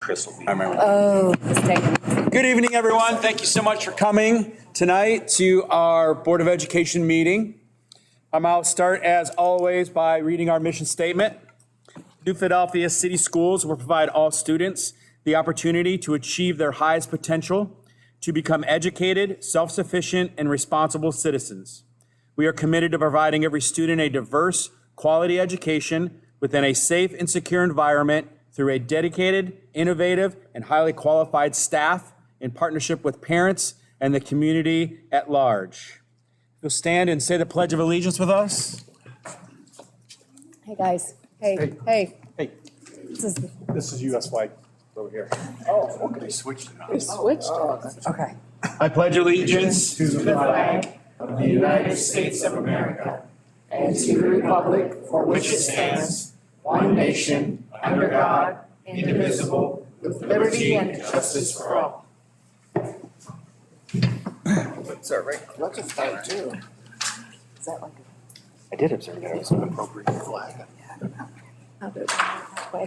Chris will be. I remember. Oh, mistaken. Good evening, everyone. Thank you so much for coming tonight to our Board of Education meeting. I'll start, as always, by reading our mission statement. New Philadelphia City Schools will provide all students the opportunity to achieve their highest potential, to become educated, self-sufficient, and responsible citizens. We are committed to providing every student a diverse, quality education within a safe and secure environment through a dedicated, innovative, and highly qualified staff in partnership with parents and the community at large. You'll stand and say the Pledge of Allegiance with us. Hey, guys. Hey. Hey. This is U.S. flag over here. Oh, okay, they switched it up. Switched. Okay. I pledge allegiance to the flag of the United States of America and to the republic for which it stands, one nation, under God, indivisible, with liberty and justice for all. That's all right. That's a flag too. Is that like I did observe that it was an appropriate flag.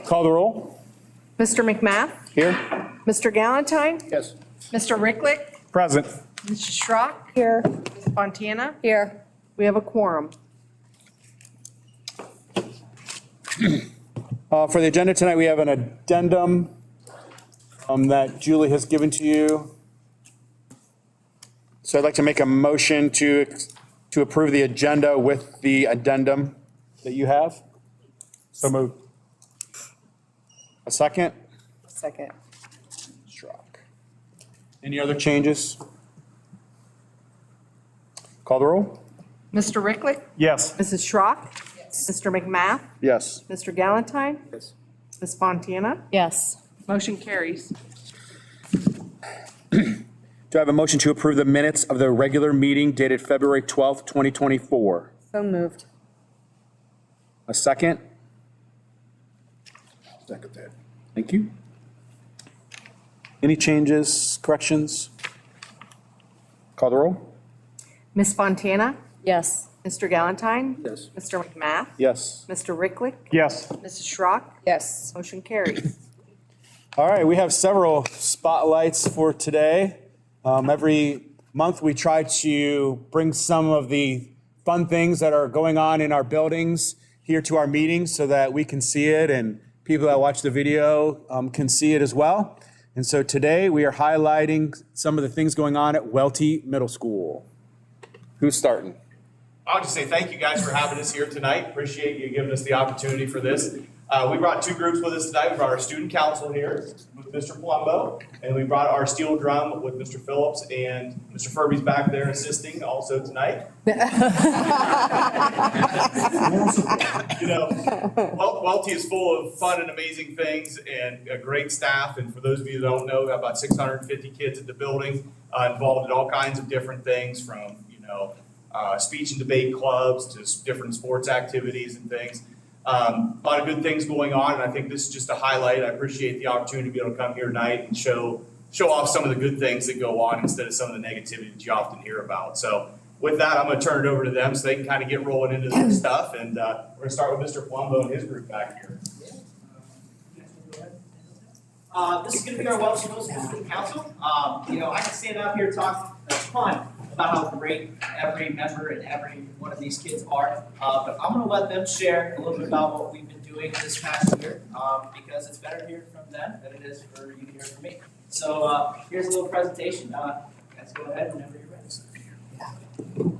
call the roll. Mr. McMath, Here. Mr. Galantine, Yes. Mr. Ricklick, Present. Mrs. Schrock, here? Ms. Fontana. Here. We have a quorum. For the agenda tonight, we have an addendum that Julie has given to you. So I'd like to make a motion to approve the agenda with the addendum that you have. So moved. A second? Second. Strzok. Any other changes? Call the roll? Mr. Ricklick, Yes. Mrs. Schrock, Mr. McMath, Yes. Mr. Galantine, Yes. Ms. Fontana. Yes. Motion carries. Do I have a motion to approve the minutes of the regular meeting dated February 12th, 2024? So moved. A second? Second that. Thank you. Any changes, corrections? Call the roll? Ms. Fontana, Yes. Mr. Galantine, Yes. Mr. McMath, Yes. Mr. Ricklick, Yes. Mrs. Schrock. Yes. Motion carries. All right, we have several spotlights for today. Every month, we try to bring some of the fun things that are going on in our buildings here to our meetings so that we can see it and people that watch the video can see it as well. And so today, we are highlighting some of the things going on at Welty Middle School. Who's starting? I'll just say thank you guys for having us here tonight. Appreciate you giving us the opportunity for this. We brought two groups with us tonight. We brought our student council here with Mr. Palumbo, and we brought our steel drum with Mr. Phillips, and Mr. Furby's back there assisting also tonight. You know, Welty is full of fun and amazing things and a great staff. And for those of you that don't know, we have about 650 kids at the building involved in all kinds of different things from, speech and debate clubs to different sports activities and things. A lot of good things going on, and I think this is just a highlight. I appreciate the opportunity to be able to come here tonight and show off some of the good things that go on instead of some of the negativity that you often hear about. So with that, I'm going to turn it over to them so they can kind of get rolling into this stuff, and we're going to start with Mr. Palumbo and his group back here. This is going to be our Welch Middle School Student Council. I can stand up here and talk a ton about how great every member and every one of these kids are, but I'm going to let them share a little bit about what we've been doing this past year, because it's better to hear from them than it is for you to hear from me. So here's a little presentation. Guys, go ahead whenever you're ready.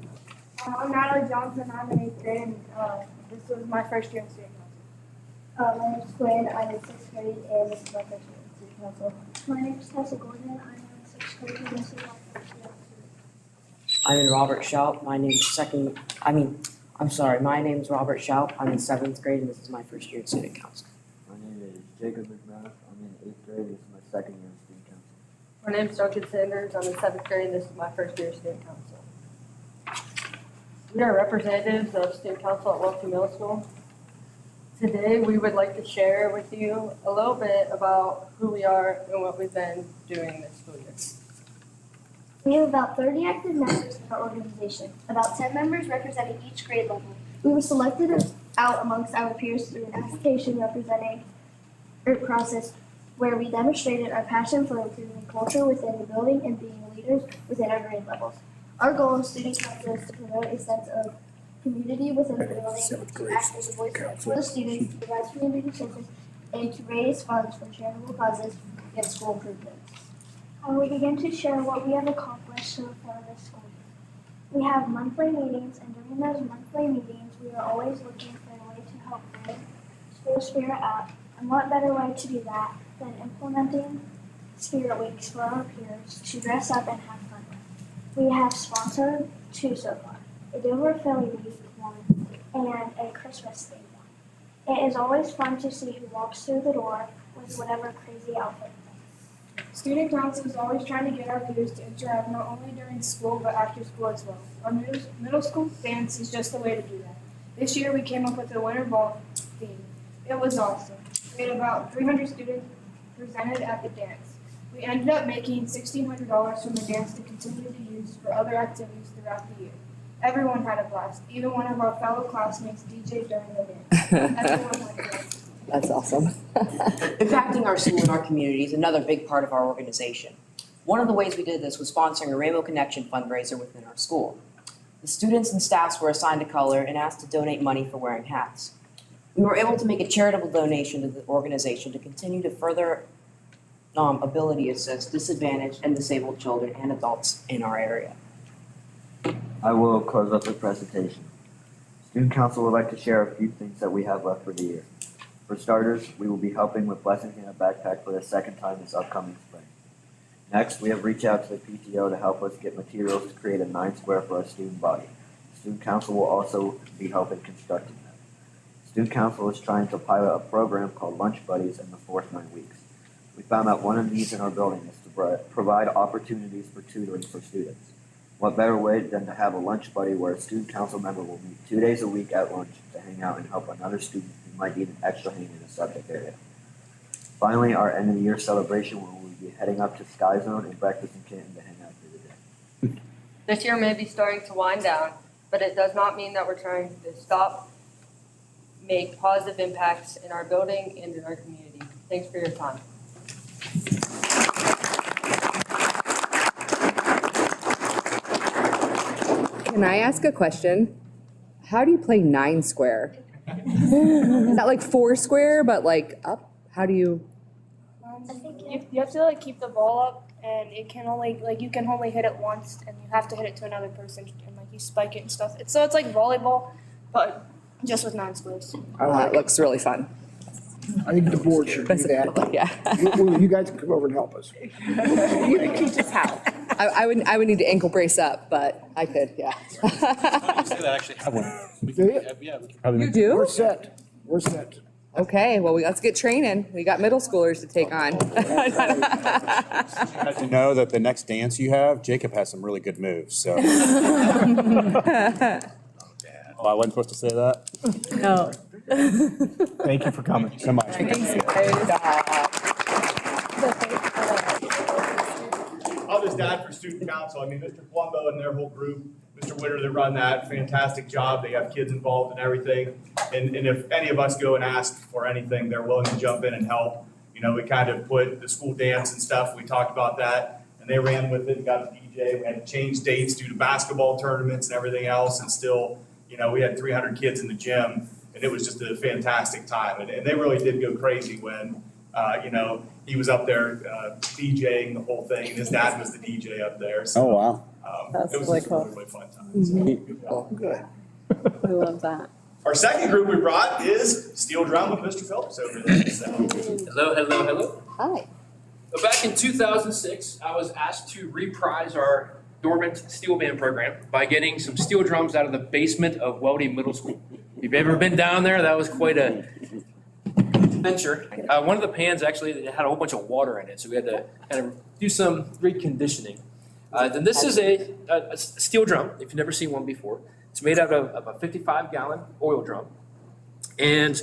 I'm Natalie Johnson. I'm in 8th grade, and this was my first year in student council. My name is Quinn. I'm in 6th grade, and this is my first year in student council. My name is Tessa Gordon. I'm in 6th grade, and this is my first year. I'm in Robert Schaup. My name's Robert Schaup. I'm in 7th grade, and this is my first year in student council. My name is Jacob McMath. I'm in 8th grade. This is my second year in student council. My name is Duncan Sanders. I'm in 7th grade, and this is my first year in student council. We are representatives of student council at Welty Middle School. Today, we would like to share with you a little bit about who we are and what we've been doing this school year. We have about 30 active members in our organization, about 10 members representing each grade level. We were selected out amongst our peers through an application process where we demonstrated our passion for improving culture within the building and being leaders within our grade levels. Our goal as student council is to promote a sense of community within the building, to act as a voice for the students, to provide community service, and to raise funds for charitable causes and school improvements. I will begin to share what we have accomplished so far this school year. We have monthly meetings, and during those monthly meetings, we are always looking for a way to help bring school spirit up. And what better way to do that than implementing spirit weeks for our peers to dress up and have fun with. We have sponsored 2 so far, a Dover Philly Week one and a Christmas themed one. It is always fun to see who walks through the door with whatever crazy outfit. Student council is always trying to get our peers to interact not only during school but after school as well. Our middle school dance is just the way to do that. This year we came up with a winter ball theme. It was awesome. We had about 300 students presented at the dance. We ended up making $1,600 from the dance to continue to use for other activities throughout the year. Everyone had a blast. Even one of our fellow classmates DJ'd during the dance. Everyone went crazy. That's awesome. Impacting our school and our community is another big part of our organization. One of the ways we did this was sponsoring a Rainbow Connection fundraiser within our school. The students and staffs were assigned a color and asked to donate money for wearing hats. We were able to make a charitable donation to the organization to continue to further ability assist disadvantaged and disabled children and adults in our area. I will close up the presentation. Student council would like to share a few things that we have left for the year. For starters, we will be helping with Blessing in a Backpack for the 2nd time this upcoming spring. Next, we have reached out to the PTO to help us get materials to create a 9 square for our student body. Student council will also be helping constructing them. Student council is trying to pilot a program called Lunch Buddies in the 4th 9 weeks. We found that one of the needs in our building is to provide opportunities for tutoring for students. What better way than to have a lunch buddy where a student council member will meet 2 days a week at lunch to hang out and help another student who might need an extra hand in a subject area. Finally, our end of the year celebration where we'll be heading up to Sky Zone and Breakfast in Canton to hang out through the day. This year may be starting to wind down, but it does not mean that we're trying to stop, make positive impacts in our building and in our community. Thanks for your time. Can I ask a question? How do you play 9 square? Is that like 4 square, but like up? How do you? I think you have to like keep the ball up, and it can only you can only hit it once, and you have to hit it to another person, and like you spike it and stuff. It's like volleyball, but just with 9 squares. It looks really fun. I think the board should do that. Yeah. You guys can come over and help us. You can teach us how. I would need to ankle brace up, but I could, yeah. Say that actually have one. Do you? Yeah, we can probably. You do? We're set. We're set. Okay, well, let's get training. We got middle schoolers to take on. You have to know that the next dance you have, Jacob has some really good moves, so. Oh, I wasn't supposed to say that? No. Thank you for coming so much. I'll just add for student council, I mean, Mr. Colombo and their whole group, Mr. Witter, that run that, fantastic job. They have kids involved in everything. And if any of us go and ask for anything, they're willing to jump in and help. You know, we kind of put the school dance and stuff, we talked about that, and they ran with it and got a DJ. We had to change dates due to basketball tournaments and everything else, and still, you know, we had 300 kids in the gym, and it was just a fantastic time. And they really did go crazy when, you know, he was up there DJing the whole thing, and his dad was the DJ up there. So, Oh, wow. That's it was really just cool. a really fun time. So, Good. I love that. our second group we brought is Steel Drum with Mr. Phillips over there. So, Hello. Hi. Back in 2006, I was asked to reprise our dormant steel band program by getting some steel drums out of the basement of Weldy Middle School. If you've ever been down there, that was quite a adventure. One of the pans actually had a whole bunch of water in it, so we had to kind of do some reconditioning. Then this is a steel drum, if you've never seen one before. It's made out of a 55-gallon oil drum. And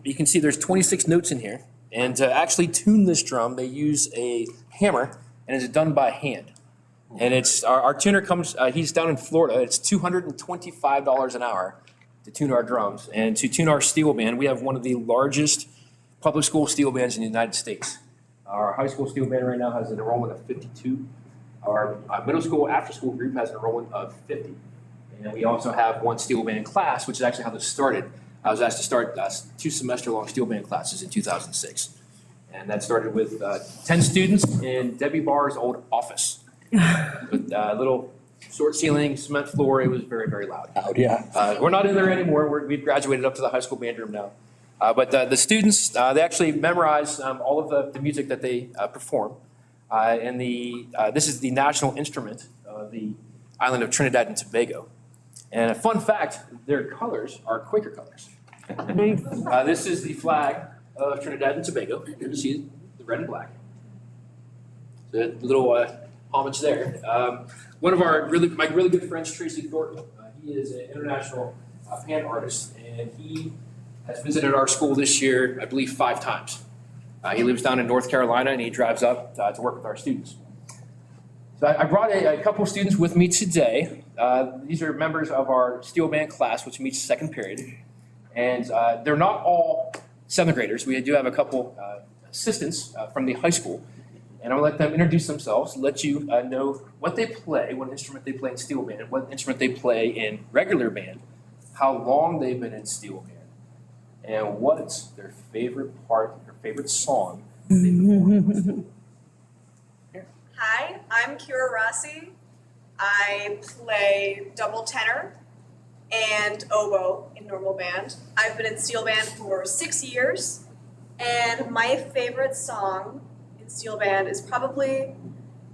you can see there's 26 notes in here. And to actually tune this drum, they use a hammer, and it's done by hand. And it's our tuner comes, he's down in Florida. It's $225 an hour to tune our drums. And to tune our steel band, we have one of the largest public school steel bands in the United States. Our high school steel band right now has an enrollment of 52. Our middle school after-school group has an enrollment of 50. And we also have one steel band class, which is actually how this started. I was asked to start 2 semester-long steel band classes in 2006. And that started with 10 students in Debbie Barr's old office. With a little short ceiling, cement floor. It was very, very loud. Loud, yeah. We're not in there anymore. We've graduated up to the high school band room now. But the students, they actually memorize all of the music that they perform. And this is the national instrument of the island of Trinidad and Tobago. And a fun fact, their colors are Quaker colors. This is the flag of Trinidad and Tobago. You can see the red and black. So a little homage there. One of my really good friends, Tracy Thornton, he is an international pan artist, and he has visited our school this year, I believe, 5 times. He lives down in North Carolina, and he drives up to work with our students. So I brought a couple students with me today. These are members of our steel band class, which meets second period. And they're not all 7th graders. We do have a couple assistants from the high school. And I'm going to let them introduce themselves, let you know what they play, what instrument they play in steel band, what instrument they play in regular band, how long they've been in steel band, and what's their favorite part, their favorite song they perform. Hi, I'm Kira Rossi. I play double tenor and oboe in normal band. I've been in steel band for 6 years, and my favorite song in steel band is probably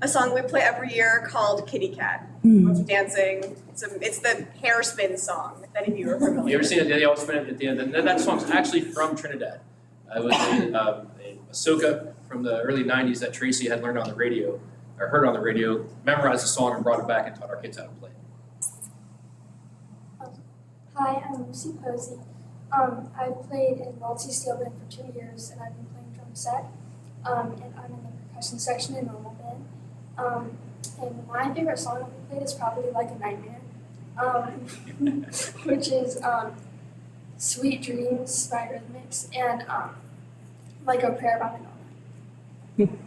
a song we play every year called Kitty Cat. Dancing. It's the hair spin song, if any of you are familiar. You ever seen it? They all spin it at the end. And that song's actually from Trinidad. It was a soca from the early 90s that Tracy had learned on the radio, or heard on the radio, memorized the song and brought it back and taught our kids how to play. Hi, I'm Lucy Posey. I've played in multi-steel band for 2 years, and I've been playing drum set. And I'm in the percussion section in normal band. And my favorite song that we played is probably Like a Nightmare, which is Sweet Dreams by Rhythmics, and Like a Prayer by Madonna.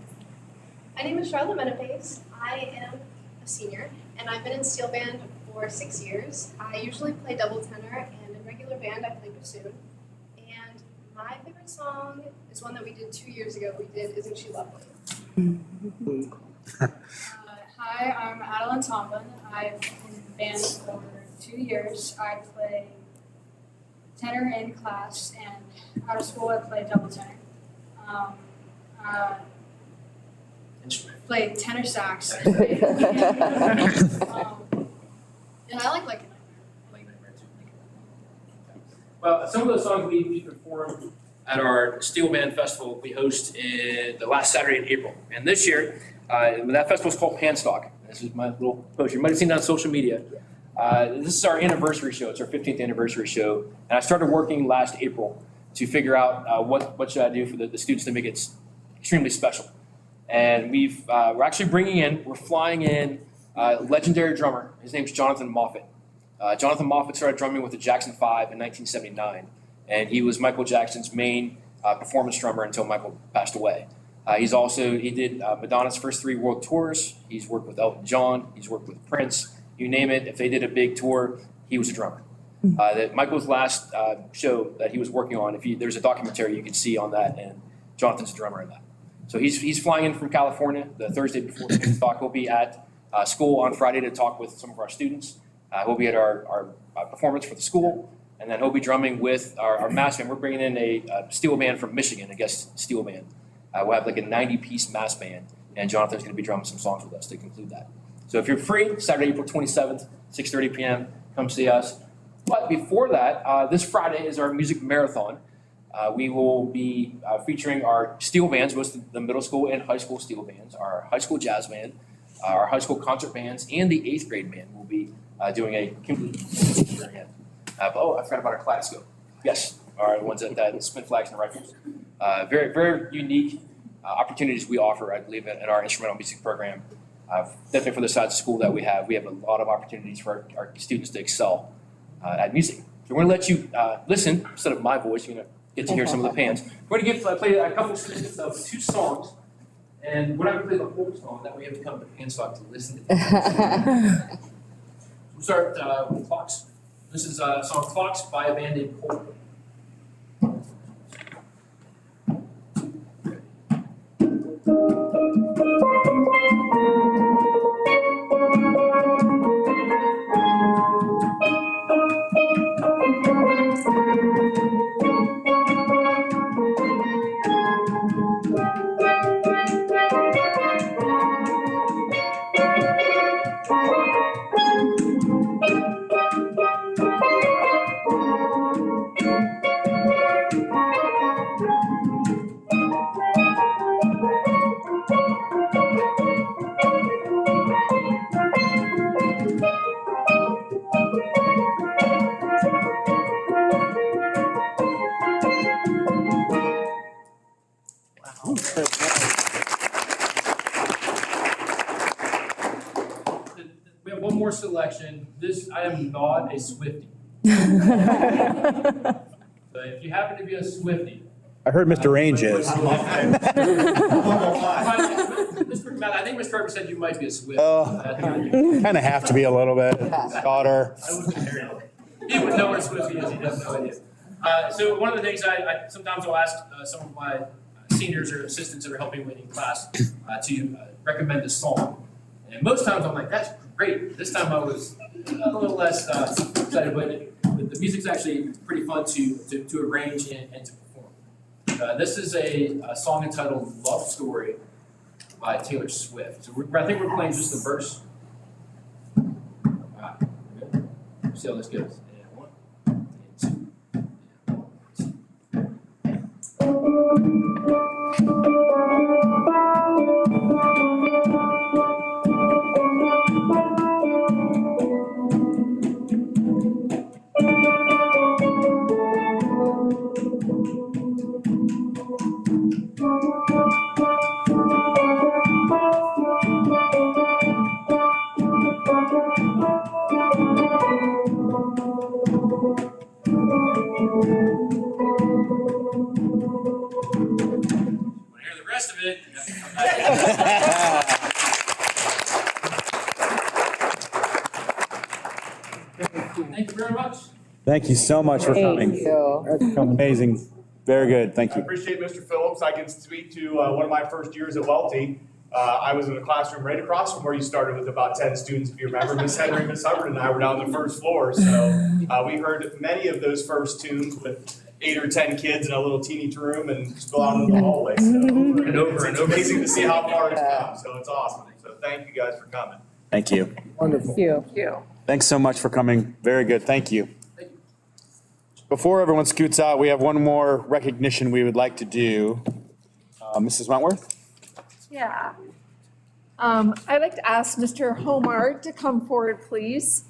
My name is Charlotte Menapace. I am a senior, and I've been in steel band for 6 years. I usually play double tenor, and in regular band I play bassoon. And my favorite song is one that we did 2 years ago. We did Isn't She Lovely? Hi, I'm Adeline Tomlin. I've been in band for 2 years. I play tenor in class, and out of school I play double tenor. Play tenor sax. And I like a Nightmare. Well, some of those songs we performed at our Steel Band Festival we host in the last Saturday in April. And this year, that festival is called Panstock. This is my little poster. You might have seen that on social media. This is our anniversary show. It's our 15th anniversary show. And I started working last April to figure out what should I do for the students to make it extremely special. And we're actually we're flying in a legendary drummer. His name's Jonathan Moffett. Jonathan Moffett started drumming with the Jackson 5 in 1979. And he was Michael Jackson's main performance drummer until Michael passed away. He did Madonna's first 3 world tours. He's worked with Elton John. He's worked with Prince. You name it. If they did a big tour, he was a drummer. Michael's last show that he was working on, there's a documentary you can see on that, and Jonathan's a drummer in that. So he's flying in from California the Thursday before talk. He'll be at school on Friday to talk with some of our students. He'll be at our performance for the school, and then he'll be drumming with our mass band. We're bringing in a steel band from Michigan, a guest steel band. We'll have like a 90-piece mass band, and Jonathan's going to be drumming some songs with us to conclude that. So if you're free, Saturday, April 27th, 6:30 p.m., come see us. But before that, this Friday is our music marathon. We will be featuring our steel bands, most of the middle school and high school steel bands, our high school jazz band, our high school concert bands, and the 8th grade band will be doing a complete experience. I forgot about our kaleidoscope. Yes, our ones that spin flags and rifles. Very, very unique opportunities we offer, I believe, in our instrumental music program. Definitely for the size of school that we have a lot of opportunities for our students to excel at music. So we're going to let you listen instead of my voice. You're going to get to hear some of the pans. We're going to play a couple snippets of 2 songs, and we're not going to play the whole song. That way you have to come to Panstock to listen to it. We'll start with Clocks. This is a song Clocks by a band named Cole. We have one more selection. I am not a Swiftie. So if you happen to be a Swiftie. I heard Mr. Range is. Mr. Matt, I think Mr. Carter said you might be a Swiftie. Kind of have to be a little bit. Daughter. He would know what a Swiftie is. He has no idea. So one of the things I sometimes will ask some of my seniors or assistants that are helping me in class to recommend a song. And most times I'm like, that's great. This time I was a little less excited, but the music's actually pretty fun to arrange and to perform. This is a song entitled Love Story by Taylor Swift. So I think we're playing just the verse. Let's see how this goes. And 1, and 2, and 1, Thank you very much. Thank you so much for coming. Thank you. That's amazing. Very good. Thank I you. appreciate Mr. Phillips. I can speak to one of my first years at Welty. I was in a classroom right across from where you started with about 10 students, if you remember. Miss Henry, Miss Hubbard, and I were down on the first floor. So we heard many of those first tunes with 8 or 10 kids in a little teeny room and just go out into the hallway. So it's amazing to see how far it's come. So it's awesome. So thank you guys for coming. Thank you. Wonderful. Thank you. Thanks so much for coming. Very good. Thank you. Before everyone scoots out, we have one more recognition we would like to do. Mrs. Wentworth? Yeah. I'd like to ask Mr. Homard to come forward, please.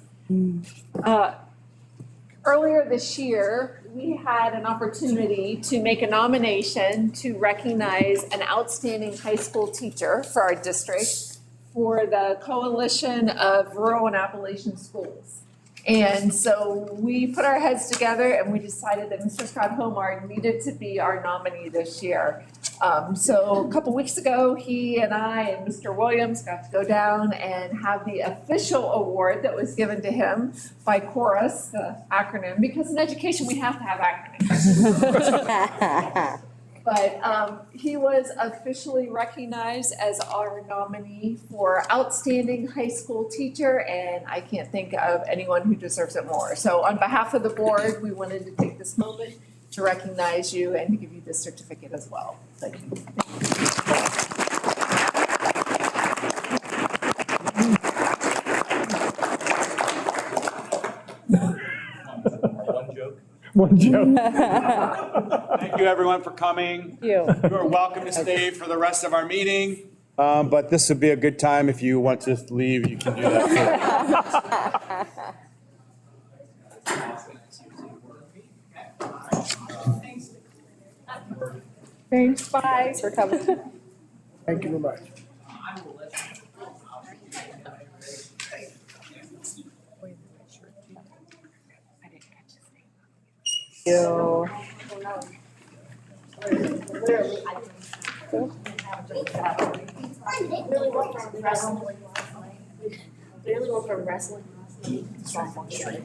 Earlier this year, we had an opportunity to make a nomination to recognize an outstanding high school teacher for our district for the Coalition of Rural and Appalachian Schools. And so we put our heads together and we decided that Mr. Scott Homard needed to be our nominee this year. So a couple weeks ago, he and I and Mr. Williams got to go down and have the official award that was given to him by Chorus, the acronym, because in education we have to have acronyms. But he was officially recognized as our nominee for Outstanding High School Teacher, and I can't think of anyone who deserves it more. So on behalf of the board, we wanted to take this moment to recognize you and to give you this certificate as well. Thank you. One joke. Thank you, everyone, for coming. You are welcome to stay for the rest of our meeting, but this would be a good time if you want to leave, you can do that. Thanks, bye. Thanks for coming. Thank you very much. You. Literally, I really went from wrestling last night. Literally went from wrestling last night to softball today.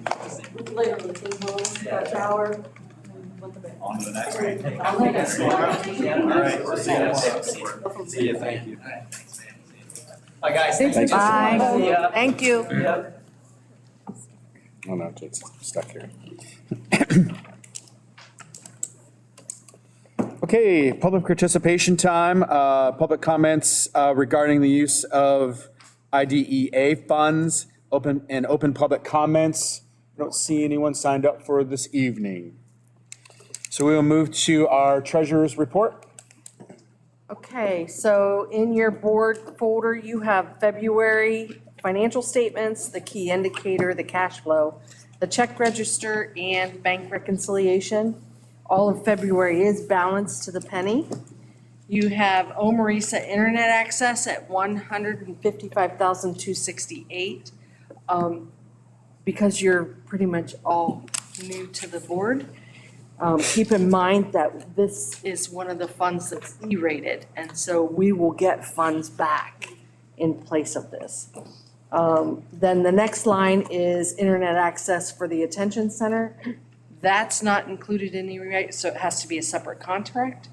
Literally, came home, got a shower, and went to bed. On to the next one. On to the next one. All right, we'll see you. See you, thank you. Bye, guys. Thank you. Bye. See ya. Thank you. Yeah. Oh, no, it's stuck here. Okay, public participation time, public comments regarding the use of IDEA funds, open public comments. I don't see anyone signed up for this evening. So we will move to our treasurer's report. Okay, so in your board folder, you have February financial statements, the key indicator, the cash flow, the check register, and bank reconciliation. All of February is balanced to the penny. You have Omarisa internet access at $155,268. Because you're pretty much all new to the board, keep in mind that this is one of the funds that's E-rated, and so we will get funds back in place of this. Then the next line is internet access for the attention center. That's not included in E-rate, so it has to be a separate contract.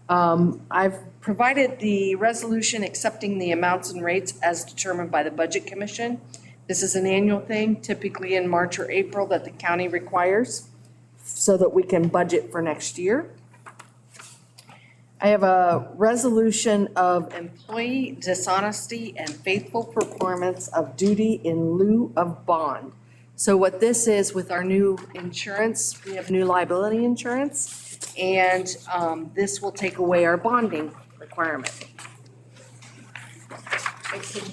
I've provided the resolution accepting the amounts and rates as determined by the Budget Commission. This is an annual thing, typically in March or April, that the county requires so that we can budget for next year. I have a resolution of employee dishonesty and faithful performance of duty in lieu of bond. So what this is with our new insurance, we have new liability insurance, and this will take away our bonding requirement.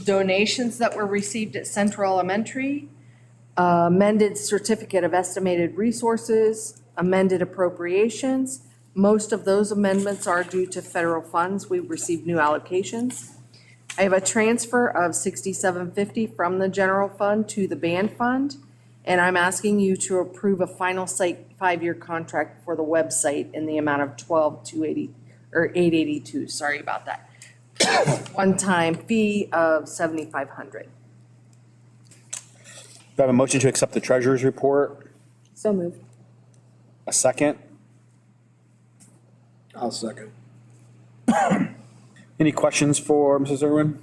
Donations that were received at Central Elementary, amended certificate of estimated resources, amended appropriations. Most of those amendments are due to federal funds. We received new allocations. I have a transfer of $67.50 from the general fund to the band fund, and I'm asking you to approve a final site 5-year contract for the website in the amount of $882. Sorry about that. One-time fee of $7,500. Do I have a motion to accept the treasurer's report? So moved. A second? I'll second. Any questions for Mrs. Irwin?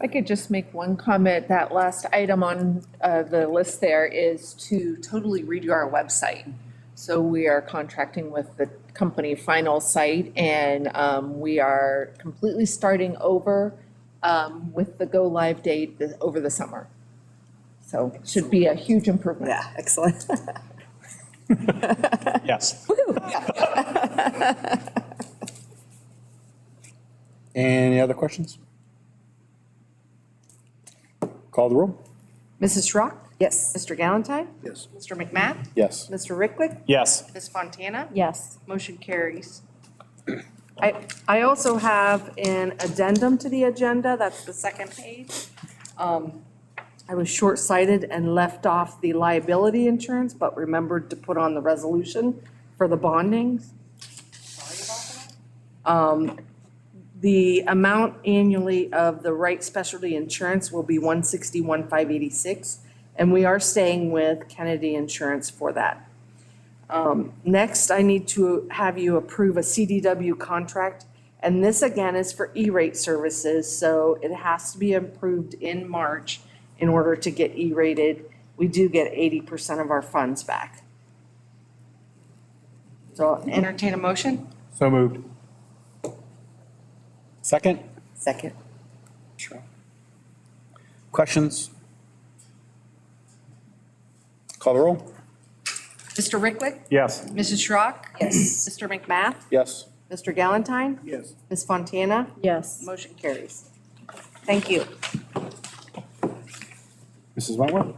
I could just make one comment. That last item on the list there is to totally redo our website. So we are contracting with the company Final Site, and we are completely starting over with the go live date over the summer. So it should be a huge improvement. Yeah, excellent. Yes. Any other questions? Call the roll. Mrs. Schrock? Yes. Mr. Galantine? Yes. Mr. McMath? Yes. Mr. Ricklick? Yes. Ms. Fontana? Yes. Motion carries. I also have an addendum to the agenda, that's the second page. I was short-sighted and left off the liability insurance, but remembered to put on the resolution for the bonding. Sorry about that. The amount annually of the Wright Specialty Insurance will be $161,586, and we are staying with Kennedy Insurance for that. Next, I need to have you approve a CDW contract, and this again is for E-rate services, so it has to be approved in March in order to get E-rated. We do get 80% of our funds back. So entertain a motion? So moved. Second? Second. Sure. Questions? Call the roll. Mr. Ricklick? Yes. Mrs. Schrock? Yes. Mr. McMath? Yes. Mr. Galantine? Yes. Ms. Fontana? Yes. Motion carries. Thank you. Mrs. Wentworth?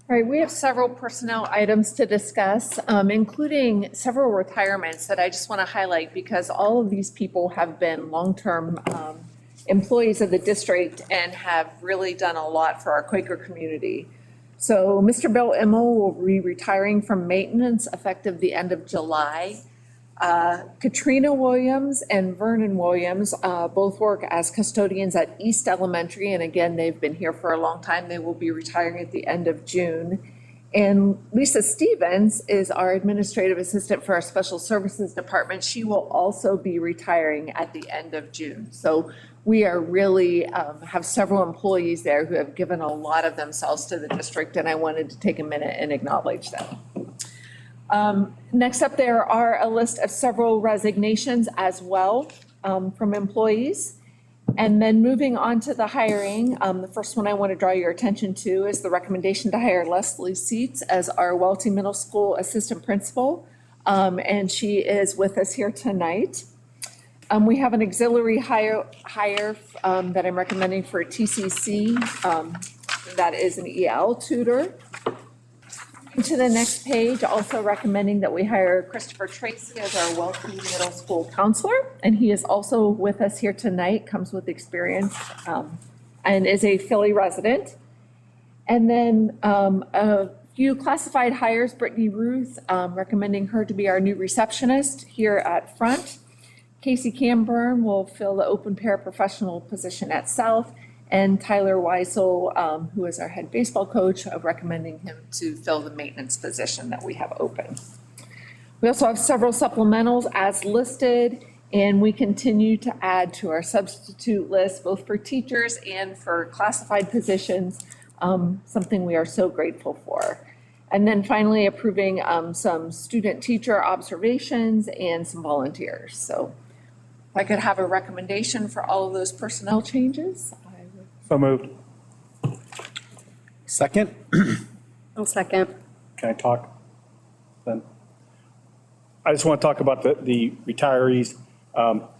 All right, we have several personnel items to discuss, including several retirements that I just want to highlight because all of these people have been long-term employees of the district and have really done a lot for our Quaker community. So Mr. Bill Immel will be retiring from maintenance effective the end of July. Katrina Williams and Vernon Williams both work as custodians at East Elementary, and again, they've been here for a long time. They will be retiring at the end of June. And Lisa Stevens is our administrative assistant for our Special Services Department. She will also be retiring at the end of June. So we are really, have several employees there who have given a lot of themselves to the district, and I wanted to take a minute and acknowledge them. Next up, there are a list of several resignations as well from employees. And then moving on to the hiring, the first one I want to draw your attention to is the recommendation to hire Leslie Seats as our Welty Middle School Assistant Principal. And she is with us here tonight. We have an auxiliary hire that I'm recommending for TCC. That is an EL tutor. To the next page, also recommending that we hire Christopher Tracy as our Welty Middle School counselor. And he is also with us here tonight, comes with experience, and is a Philly resident. And then a few classified hires, Brittany Ruth, recommending her to be our new receptionist here at front. Casey Camburn will fill the open paraprofessional position at South. And Tyler Weisel, who is our head baseball coach, recommending him to fill the maintenance position that we have open. We also have several supplementals as listed, and we continue to add to our substitute list, both for teachers and for classified positions, something we are so grateful for. And then finally approving some student-teacher observations and some volunteers. So if I could have a recommendation for all of those personnel changes. So moved. Second? I'll second. Can I talk then? I just want to talk about the retirees.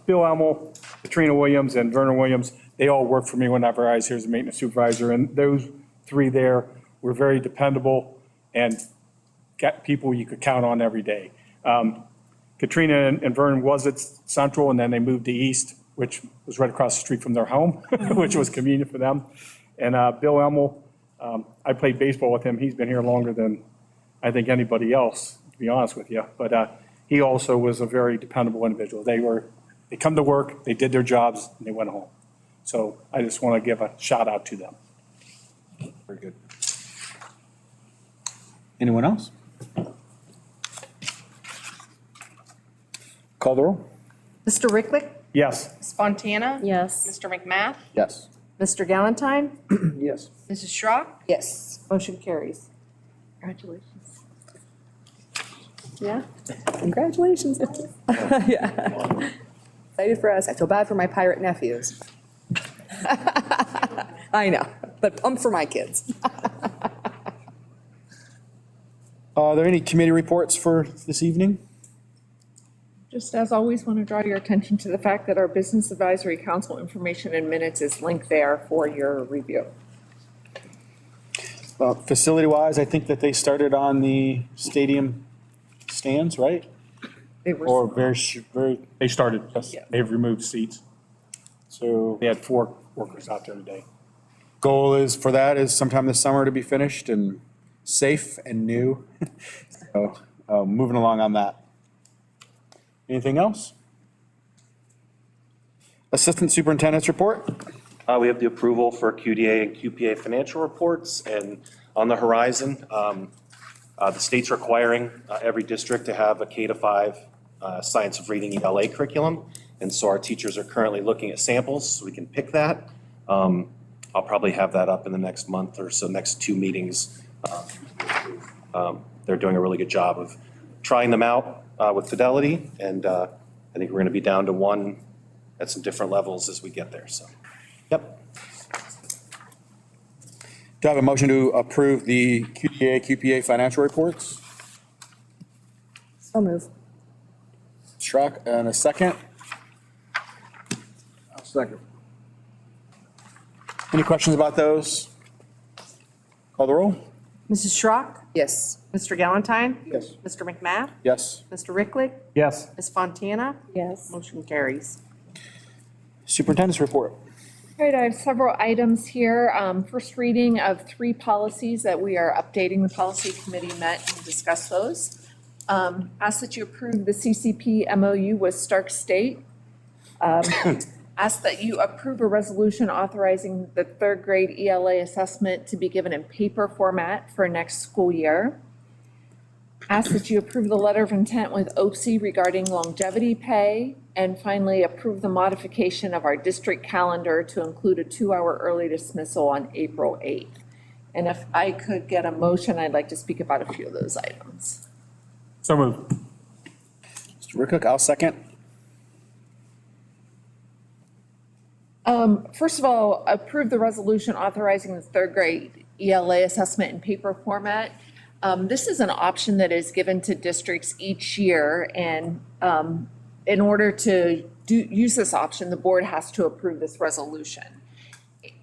Bill Elmo, Katrina Williams, and Vernon Williams, they all worked for me whenever I was here as a maintenance supervisor. And those three there were very dependable and got people you could count on every day. Katrina and Vernon was at Central, and then they moved to East, which was right across the street from their home, which was convenient for them. And Bill Elmo, I played baseball with him. He's been here longer than I think anybody else, to be honest with you. But he also was a very dependable individual. They come to work, they did their jobs, and they went home. So I just want to give a shout out to them. Very good. Anyone else? Call the roll. Mr. Ricklick? Yes. Ms. Fontana? Yes. Mr. McMath? Yes. Mr. Galantine? Yes. Mrs. Schrock? Yes. Motion carries. Congratulations. Yeah. Congratulations. Yeah. Excited for us. I feel bad for my pirate nephews. I know, but pumped for my kids. Are there any committee reports for this evening? Just as always, want to draw your attention to the fact that our Business Advisory Council information and minutes is linked there for your review. Facility-wise, I think that they started on the stadium stands, right? They were. Or very, They started, yes. Yeah. They've removed seats. so They had 4 workers out there today. goal is for that is sometime this summer to be finished and safe and new. So moving along on that. Anything else? Assistant Superintendent's report. We have the approval for QDA and QPA financial reports, and on the horizon, the state's requiring every district to have a K-5 Science of Reading ELA curriculum, and so our teachers are currently looking at samples so we can pick that. I'll probably have that up in the next month or so, next 2 meetings. They're doing a really good job of trying them out with Fidelity, and I think we're going to be down to 1 at some different levels as we get there, so. Yep. Do I have a motion to approve the QDA, QPA financial reports? So move. Schrock, and a second. I'll second. Any questions about those? Call the roll. Mrs. Schrock? Yes. Mr. Galantine? Yes. Mr. McMath? Yes. Mr. Ricklick? Yes. Ms. Fontana? Yes. Motion carries. Superintendent's report. All right, I have several items here. First reading of 3 policies that we are updating. The policy committee met and discussed those. Ask that you approve the CCP MOU with Stark State. Ask that you approve a resolution authorizing the third grade ELA assessment to be given in paper format for next school year. Ask that you approve the letter of intent with OPSI regarding longevity pay. And finally, approve the modification of our district calendar to include a 2-hour early dismissal on April 8th. And if I could get a motion, I'd like to speak about a few of those items. So moved. Mr. Ricklick, I'll second. First of all, approve the resolution authorizing the third grade ELA assessment in paper format. This is an option that is given to districts each year, and in order to use this option, the board has to approve this resolution.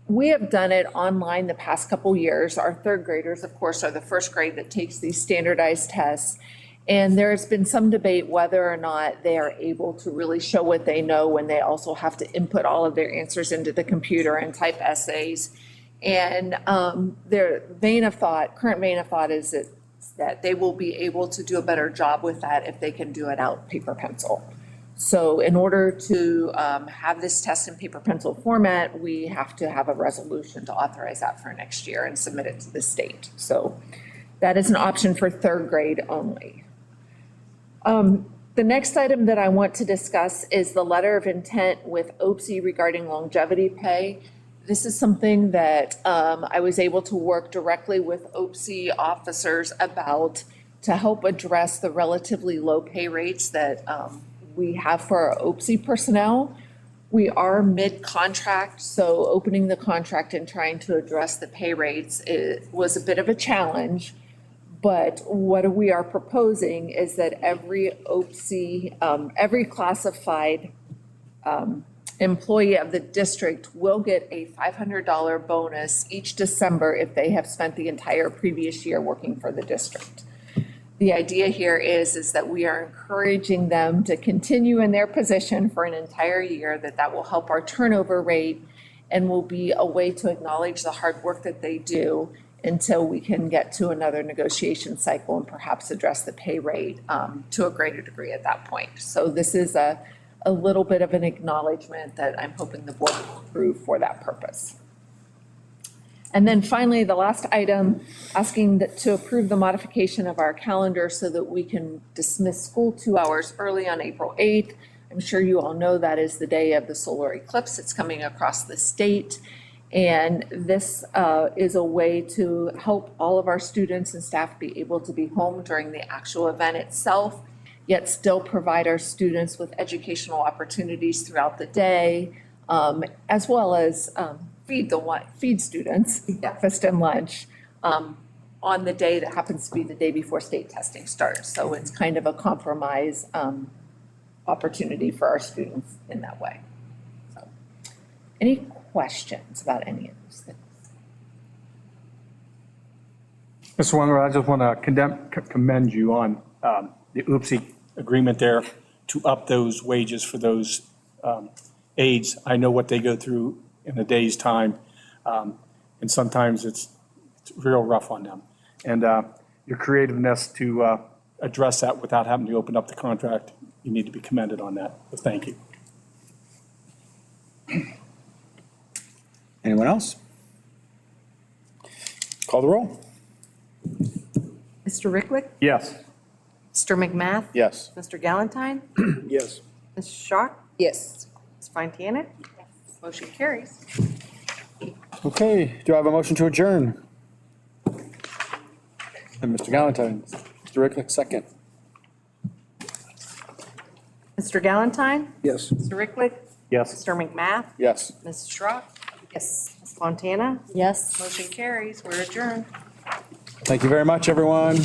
We have done it online the past couple years. Our third graders, of course, are the first grade that takes these standardized tests. And there's been some debate whether or not they are able to really show what they know when they also have to input all of their answers into the computer and type essays. And their current vein of thought is that they will be able to do a better job with that if they can do it out paper pencil. So in order to have this test in paper pencil format, we have to have a resolution to authorize that for next year and submit it to the state. So that is an option for third grade only. The next item that I want to discuss is the letter of intent with OPSI regarding longevity pay. This is something that I was able to work directly with OPSI officers about to help address the relatively low pay rates that we have for our OPSI personnel. We are mid-contract, so opening the contract and trying to address the pay rates was a bit of a challenge. But what we are proposing is that every OPSI, every classified employee of the district will get a $500 bonus each December if they have spent the entire previous year working for the district. The idea here is that we are encouraging them to continue in their position for an entire year, that will help our turnover rate and will be a way to acknowledge the hard work that they do until we can get to another negotiation cycle and perhaps address the pay rate to a greater degree at that point. So this is a little bit of an acknowledgement that I'm hoping the board will approve for that purpose. And then finally, the last item, asking to approve the modification of our calendar so that we can dismiss school 2 hours early on April 8th. I'm sure you all know that is the day of the solar eclipse. It's coming across the state. And this is a way to help all of our students and staff be able to be home during the actual event itself, yet still provide our students with educational opportunities throughout the day, as well as feed students breakfast and lunch on the day that happens to be the day before state testing starts. So it's kind of a compromise opportunity for our students in that way. So, any questions about any of those things? Mr. Wenger, I just want to commend you on the OPSI agreement there to up those wages for those aides. I know what they go through in a day's time, and sometimes it's real rough on them. And your creativeness to address that without having to open up the contract, you need to be commended on that. So thank you. Anyone else? Call the roll. Mr. Ricklick? Yes. Mr. McMath? Yes. Mr. Galantine? Yes. Ms. Schrock? Yes. Ms. Fontana? Motion carries. Okay, do I have a motion to adjourn? And Mr. Galantine, Mr. Ricklick, second. Mr. Galantine? Yes. Mr. Ricklick? Yes. Mr. McMath? Yes. Ms. Schrock? Yes. Ms. Fontana? Yes. Motion carries. We're adjourned. Thank you very much, everyone.